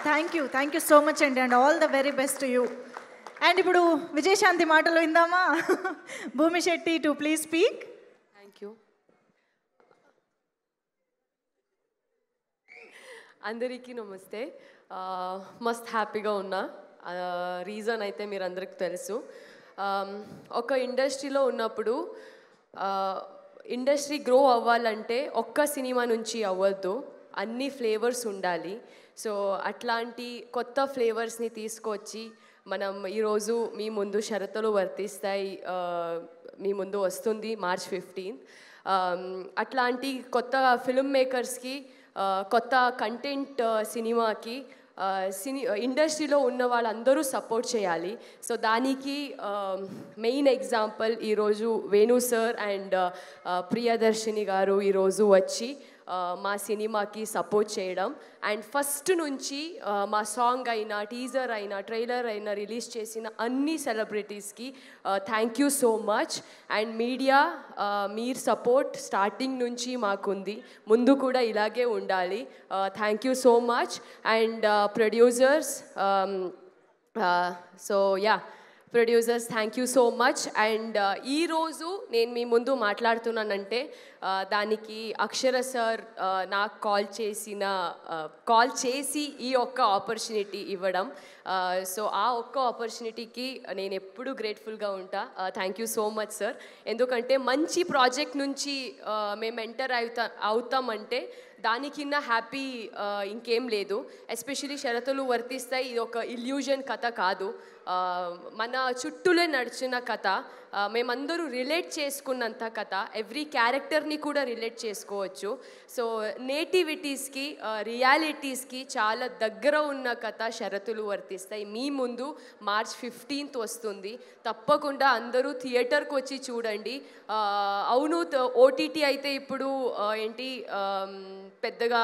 Thank you so much అండి, and all the very best to you. And ఇప్పుడు విజయశాంతి మాటలు విందామా? భూమి Shetty to please speak. Thank you. అందరికీ నమస్తే. మస్త్ హ్యాపీగా ఉన్నా. రీజన్ అయితే మీరు అందరికి తెలుసు. ఒక ఇండస్ట్రీలో ఉన్నప్పుడు ఇండస్ట్రీ గ్రో అవ్వాలంటే ఒక్క సినిమా నుంచి అవ్వద్దు, అన్ని ఫ్లేవర్స్ ఉండాలి. సో అట్లాంటి కొత్త ఫ్లేవర్స్ని తీసుకొచ్చి మనం ఈరోజు మీ ముందు షరతులు వర్తిస్తాయి మీ ముందు వస్తుంది March 15. అట్లాంటి కొత్త ఫిల్మ్ మేకర్స్కి, కొత్త కంటెంట్ సినిమాకి ఇండస్ట్రీలో ఉన్న వాళ్ళందరూ సపోర్ట్ చేయాలి. సో దానికి మెయిన్ ఎగ్జాంపుల్ ఈరోజు వేణు సార్ అండ్ ప్రియదర్శిని గారు ఈరోజు వచ్చి మా సినిమాకి సపోర్ట్ చేయడం. అండ్ ఫస్ట్ నుంచి మా సాంగ్ అయినా, టీజర్ అయినా, ట్రైలర్ అయినా రిలీజ్ చేసిన అన్ని సెలబ్రిటీస్కి thank you so much. And media, మీరు సపోర్ట్ స్టార్టింగ్ నుంచి మాకుంది, ముందు కూడా ఇలాగే ఉండాలి. Thank you so much. And producers, so ya producers thank you so much. And ఈరోజు నేను మీ ముందు మాట్లాడుతున్నానంటే దానికి అక్షర సార్ నాకు కాల్ చేసి ఈ ఒక్క ఆపర్చునిటీ ఇవ్వడం. సో ఆ ఒక్క ఆపర్చునిటీకి నేను ఎప్పుడూ గ్రేట్ఫుల్గా ఉంటా. Thank you so much sir. ఎందుకంటే మంచి ప్రాజెక్ట్ నుంచి మేము ఎంటర్ అవుతామంటే దానికిన్న హ్యాపీ ఇంకేం లేదు. ఎస్పెషలీ షరతులు వర్తిస్తాయి ఇది ఒక ఇల్యూజన్ కథ కాదు, మన చుట్టూలే నడిచిన కథ, మేమందరూ రిలేట్ చేసుకున్నంత కథ, ఎవ్రీ క్యారెక్టర్ని కూడా రిలేట్ చేసుకోవచ్చు. సో నేటివిటీస్కి, రియాలిటీస్కి చాలా దగ్గర ఉన్న కథ షరతులు వర్తిస్తాయి మీ ముందు March 15 వస్తుంది. తప్పకుండా అందరూ థియేటర్కి వచ్చి చూడండి. అవును, OTT అయితే ఇప్పుడు ఏంటి పెద్దగా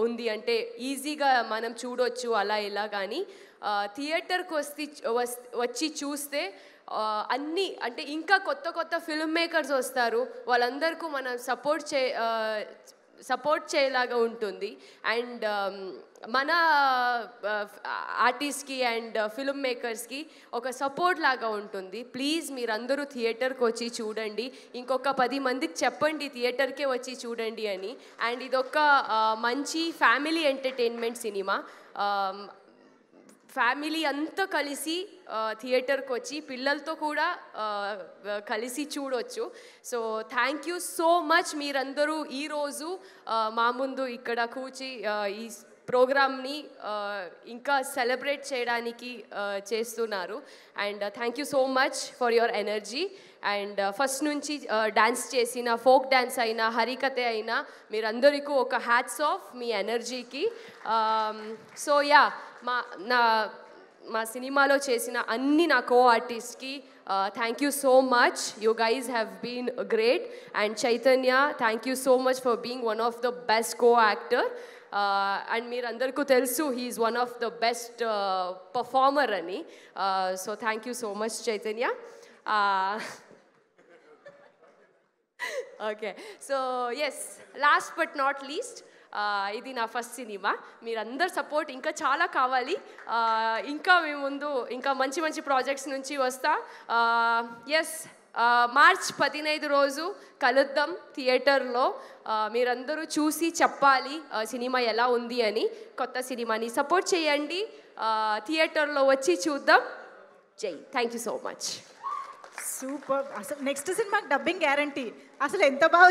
ఉంది అంటే ఈజీగా మనం చూడొచ్చు అలా ఇలా, కానీ థియేటర్కి వచ్చి చూస్తే అన్నీ అంటే ఇంకా కొత్త కొత్త ఫిల్మ్ మేకర్స్ వస్తారు, వాళ్ళందరికీ మనం సపోర్ట్ చేయలాగా ఉంటుంది. అండ్ మన ఆర్టిస్ట్కి అండ్ ఫిల్మ్ మేకర్స్కి ఒక సపోర్ట్ లాగా ఉంటుంది. ప్లీజ్ మీరందరూ థియేటర్కి వచ్చి చూడండి. ఇంకొక 10 మందికి చెప్పండి థియేటర్కే వచ్చి చూడండి అని. అండ్ ఇదొక మంచి ఫ్యామిలీ ఎంటర్టైన్మెంట్ సినిమా. ఫ్యామిలీ అంతా కలిసి థియేటర్కి వచ్చి పిల్లలతో కూడా కలిసి చూడవచ్చు. So thank you so much. మీరందరూ ఈరోజు మా ముందు ఇక్కడ కూర్చి ఈ ప్రోగ్రామ్ని ఇంకా సెలబ్రేట్ చేయడానికి చేస్తున్నారు. And thank you so much for your energy. And first నుంచి డ్యాన్స్ చేసిన ఫోక్ డ్యాన్స్ అయినా, హరికథ అయినా, మీరందరికీ ఒక హ్యాట్స్ ఆఫ్ మీ ఎనర్జీకి. సో యా, మా సినిమాలో చేసిన అన్ని నా కో ఆర్టిస్ట్కి thank you so much. You guys have been great. And Chaitanya, thank you so much for being one of the best co actor. And మీరందరికీ తెలుసు he's one of the best performer అని. So thank you so much Chaitanya. Okay, so yes, last but not least, ఇది నా first cinema. మీరందరు support ఇంకా చాలా కావాలి. ఇంకా మీ ముందు ఇంకా మంచి మంచి ప్రాజెక్ట్స్ నుంచి వస్తా. ఎస్, March 15 రోజు కలుద్దాం థియేటర్లో. మీరందరూ చూసి చెప్పాలి సినిమా ఎలా ఉంది అని. కొత్త సినిమాని సపోర్ట్ చేయండి, థియేటర్లో వచ్చి చూద్దాం. జై, thank you so much. Super. అసలు నెక్స్ట్ సినిమాకి డబ్బింగ్ గ్యారంటీ. అసలు ఎంత బాగా